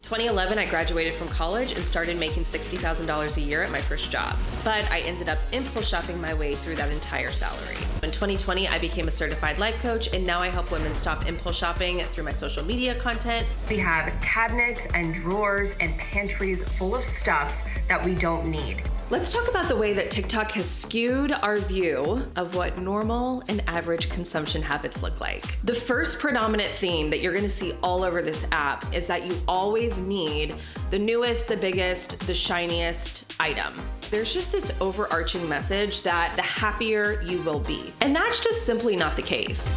2011, I graduated from college and started making $60,000 a year at my first job. But I ended up impulse shopping my way through that entire salary. In 2020, I became a certified life coach, and now I help women stop impulse shopping through my social media content. We have cabinets and drawers and pantries full of stuff that we don't need. Let's talk about the way that TikTok has skewed our view of what normal and average consumption habits look like. The first predominant theme that you're gonna see all over this app is that you always need the newest, the biggest, the shiniest item. There's just this overarching message that the happier you will be. And that's just simply not the case.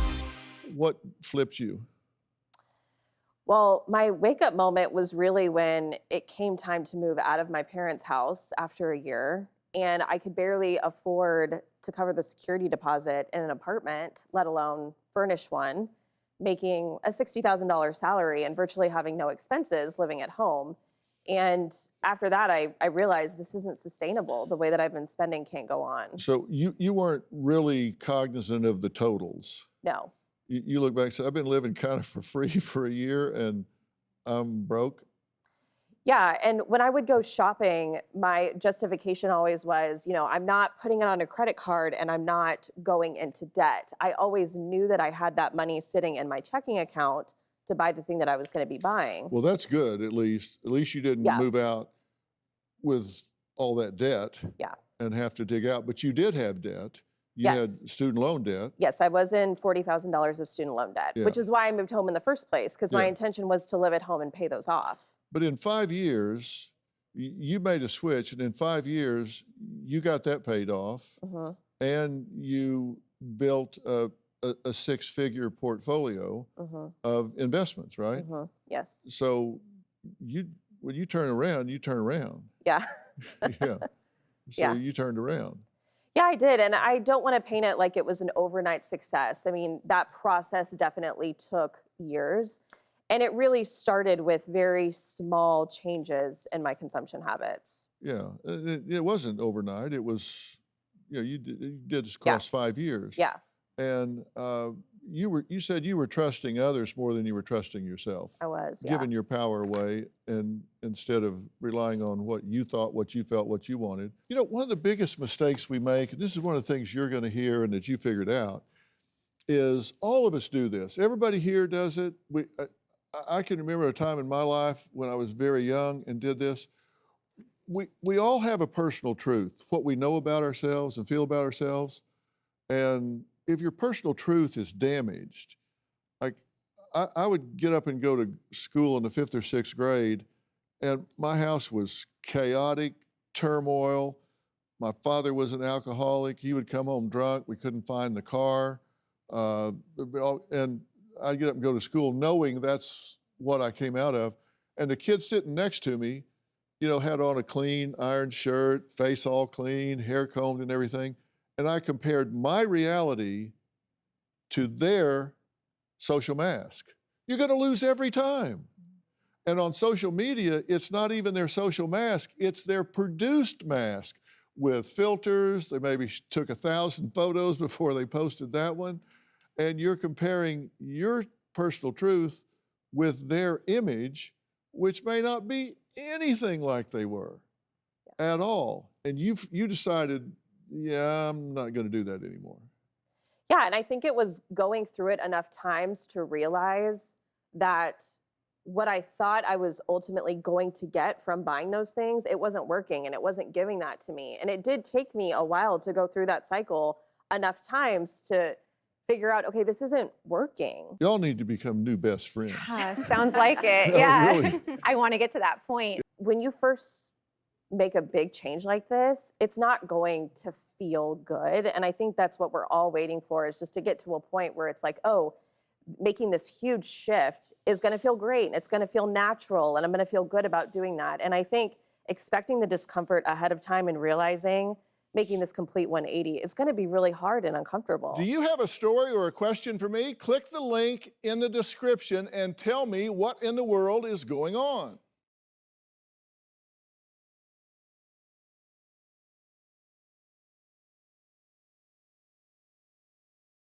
What flipped you? Well, my wake-up moment was really when it came time to move out of my parents' house after a year, and I could barely afford to cover the security deposit in an apartment, let alone furnish one, making a $60,000 salary and virtually having no expenses living at home. And after that, I realized this isn't sustainable. The way that I've been spending can't go on. So you weren't really cognizant of the totals. No. You look back and say, I've been living kind of for free for a year and I'm broke. Yeah, and when I would go shopping, my justification always was, I'm not putting it on a credit card and I'm not going into debt. I always knew that I had that money sitting in my checking account to buy the thing that I was going to be buying. Well, that's good, at least. At least you didn't move out with all that debt and have to dig out, but you did have debt. You had student loan debt. Yes, I was in $40,000 of student loan debt, which is why I moved home in the first place, because my intention was to live at home and pay those off. But in 5 years, you made a switch, and in 5 years, you got that paid off, and you built a six-figure portfolio of investments, right? Yes. So when you turn around, you turn around. Yeah. So you turned around. Yeah, I did. And I don't want to paint it like it was an overnight success. I mean, that process definitely took years. And it really started with very small changes in my consumption habits. Yeah, it wasn't overnight. It was, you did this across 5 years. Yeah. And you said you were trusting others more than you were trusting yourself. I was, giving your power away, and instead of relying on what you thought, what you felt, what you wanted. One of the biggest mistakes we make, and this is one of the things you're going to hear and that you figured out, is all of us do this. Everybody here does it. I can remember a time in my life when I was very young and did this. We all have a personal truth, what we know about ourselves and feel about ourselves. And if your personal truth is damaged, like I would get up and go to school in the 5th or 6th grade, and my house was chaotic, turmoil. My father was an alcoholic. He would come home drunk. We couldn't find the car. And I'd get up and go to school knowing that's what I came out of. And the kid sitting next to me, had on a clean iron shirt, face all clean, hair combed and everything. And I compared my reality to their social mask. You're going to lose every time. And on social media, it's not even their social mask, it's their produced mask with filters. They maybe took 1,000 photos before they posted that one. And you're comparing your personal truth with their image, which may not be anything like they were at all. And you decided, I'm not going to do that anymore. Yeah, and I think it was going through it enough times to realize that what I thought I was ultimately going to get from buying those things, it wasn't working and it wasn't giving that to me. And it did take me a while to go through that cycle enough times to figure out, okay, this isn't working. Y'all need to become new best friends. Sounds like it, Really. I want to get to that point. When you first make a big change like this, it's not going to feel good. And I think that's what we're all waiting for, is just to get to a point where it's like, oh, making this huge shift is going to feel great and it's going to feel natural and I'm going to feel good about doing that. And I think expecting the discomfort ahead of time and realizing making this complete 180 is going to be really hard and uncomfortable. Do you have a story or a question for me? Click the link in the description and tell me what in the world is going on.